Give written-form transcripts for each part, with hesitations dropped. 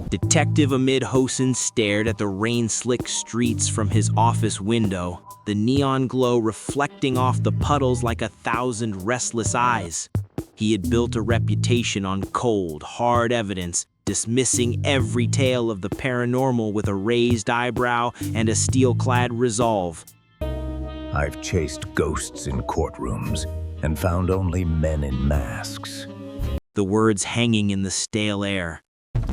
Detective Amid Hoson stared at the rain-slick streets from his office window, the neon glow reflecting off the puddles like 1,000 restless eyes. He had built a reputation on cold, hard evidence, dismissing every tale of the paranormal with a raised eyebrow and a steel-clad resolve. I've chased ghosts in courtrooms and found only men in masks. The words hanging in the stale air.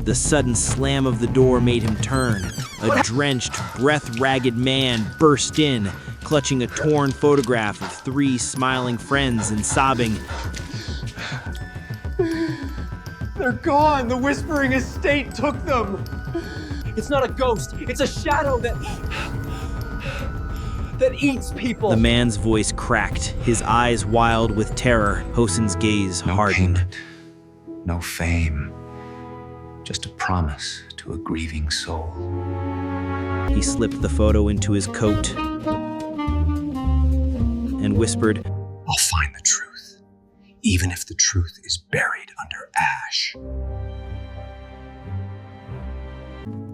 The sudden slam of the door made him turn. A drenched, breath-ragged man burst in, clutching a torn photograph of 3 smiling friends and sobbing. They're gone! The Whispering Estate took them! It's not a ghost, it's a shadow that eats people! The man's voice cracked, his eyes wild with terror. Hoson's gaze hardened. No payment, no fame, just a promise to a grieving soul. He slipped the photo into his coat and whispered, I'll find the truth, even if the truth is buried under ash.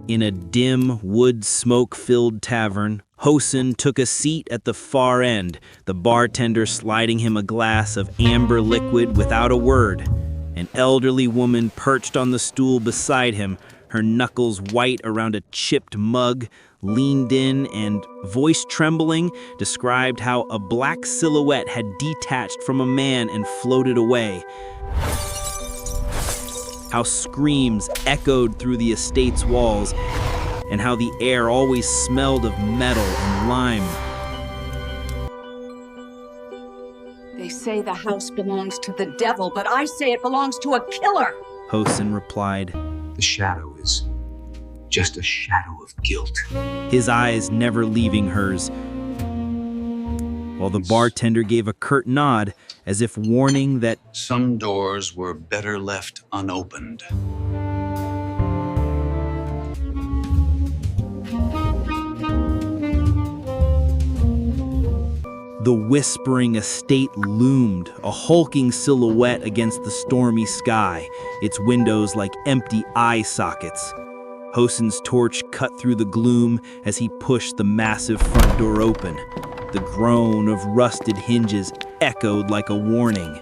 In a dim, wood smoke-filled tavern, Hoson took a seat at the far end, the bartender sliding him a glass of amber liquid without a word. An elderly woman perched on the stool beside him, her knuckles white around a chipped mug, leaned in and, voice trembling, described how a black silhouette had detached from a man and floated away. How screams echoed through the estate's walls, and how the air always smelled of metal and lime. They say the house belongs to the devil, but I say it belongs to a killer. Hoson replied. The shadow is just a shadow of guilt. His eyes never leaving hers, while the bartender gave a curt nod as if warning that some doors were better left unopened. The Whispering Estate loomed, a hulking silhouette against the stormy sky, its windows like empty eye sockets. Hoson's torch cut through the gloom as he pushed the massive front door open. The groan of rusted hinges echoed like a warning.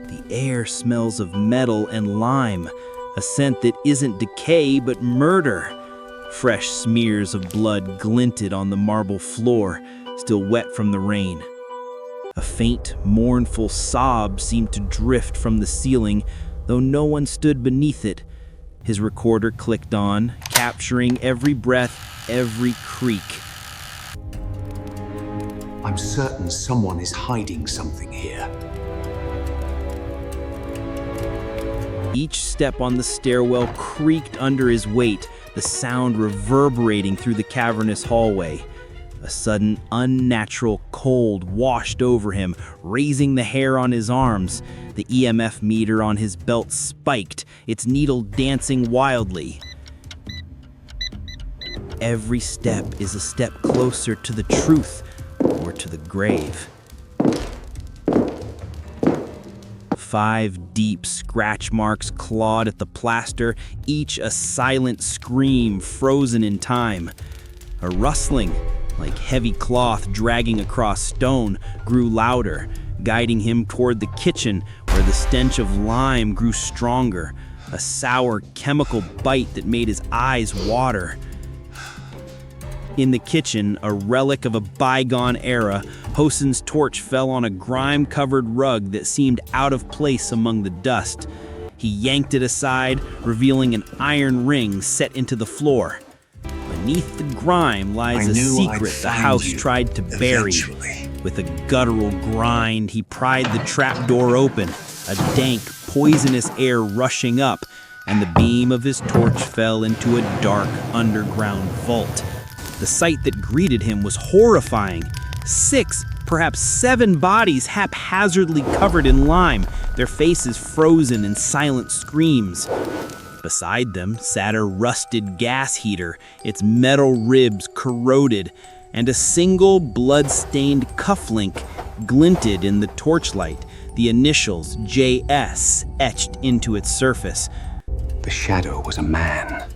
The air smells of metal and lime, a scent that isn't decay but murder. Fresh smears of blood glinted on the marble floor, still wet from the rain. A faint, mournful sob seemed to drift from the ceiling, though no one stood beneath it. His recorder clicked on, capturing every breath, every creak. I'm certain someone is hiding something here. Each step on the stairwell creaked under his weight, the sound reverberating through the cavernous hallway. A sudden, unnatural cold washed over him, raising the hair on his arms. The EMF meter on his belt spiked, its needle dancing wildly. Every step is a step closer to the truth or to the grave. 5 deep scratch marks clawed at the plaster, each a silent scream frozen in time. A rustling, like heavy cloth dragging across stone, grew louder, guiding him toward the kitchen where the stench of lime grew stronger, a sour chemical bite that made his eyes water. In the kitchen, a relic of a bygone era, Hoson's torch fell on a grime-covered rug that seemed out of place among the dust. He yanked it aside, revealing an iron ring set into the floor. Beneath the grime lies a secret the house tried to bury. With a guttural grind, he pried the trapdoor open, a dank, poisonous air rushing up, and the beam of his torch fell into a dark, underground vault. The sight that greeted him was horrifying. 6, perhaps 7 bodies haphazardly covered in lime, their faces frozen in silent screams. Beside them sat a rusted gas heater, its metal ribs corroded, and a single blood-stained cufflink glinted in the torchlight, the initials JS etched into its surface. The shadow was a man,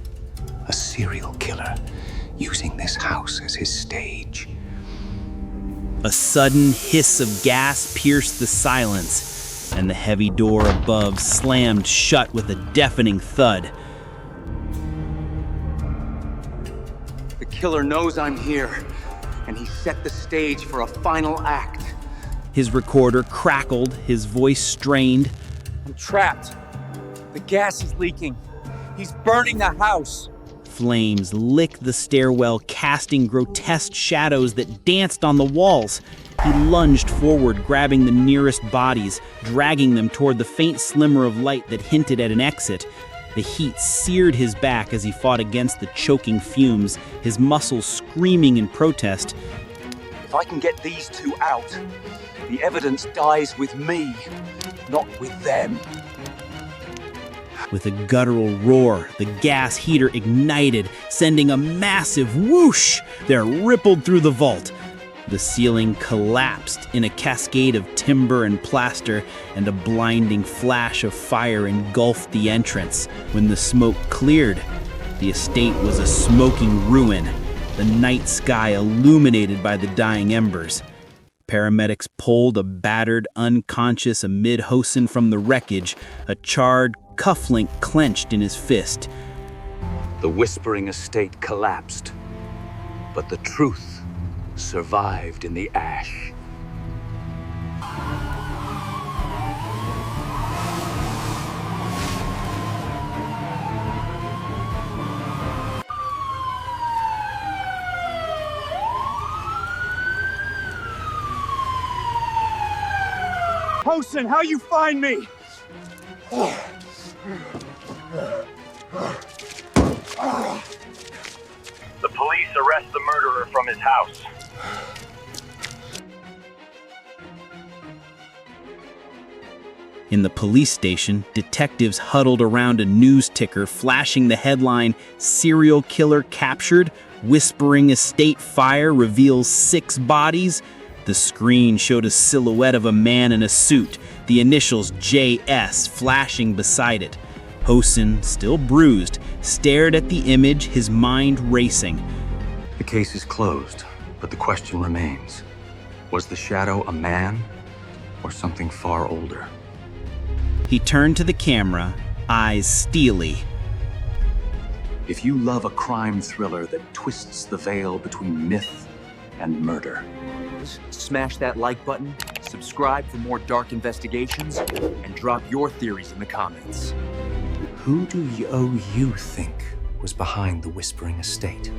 a serial killer, using this house as his stage. A sudden hiss of gas pierced the silence, and the heavy door above slammed shut with a deafening thud. The killer knows I'm here, and he set the stage for a final act. His recorder crackled, his voice strained. I'm trapped. The gas is leaking. He's burning the house. Flames licked the stairwell, casting grotesque shadows that danced on the walls. He lunged forward, grabbing the nearest bodies, dragging them toward the faint slimmer of light that hinted at an exit. The heat seared his back as he fought against the choking fumes, his muscles screaming in protest. If I can get these two out, the evidence dies with me, not with them. With a guttural roar, the gas heater ignited, sending a massive whoosh that rippled through the vault. The ceiling collapsed in a cascade of timber and plaster, and a blinding flash of fire engulfed the entrance. When the smoke cleared, the estate was a smoking ruin, the night sky illuminated by the dying embers. Paramedics pulled a battered, unconscious Amid Hoson from the wreckage, a charred cufflink clenched in his fist. The Whispering Estate collapsed, but the truth survived in the ash. Hoson, how you find me? The police arrest the murderer from his house. In the police station, detectives huddled around a news ticker flashing the headline, "Serial Killer Captured, Whispering Estate Fire Reveals 6 Bodies." The screen showed a silhouette of a man in a suit, the initials JS flashing beside it. Hoson, still bruised, stared at the image, his mind racing. The case is closed, but the question remains. Was the shadow a man or something far older? He turned to the camera, eyes steely. If you love a crime thriller that twists the veil between myth and murder, Smash that like button, subscribe for more dark investigations, and drop your theories in the comments. Who do you think was behind the Whispering Estate?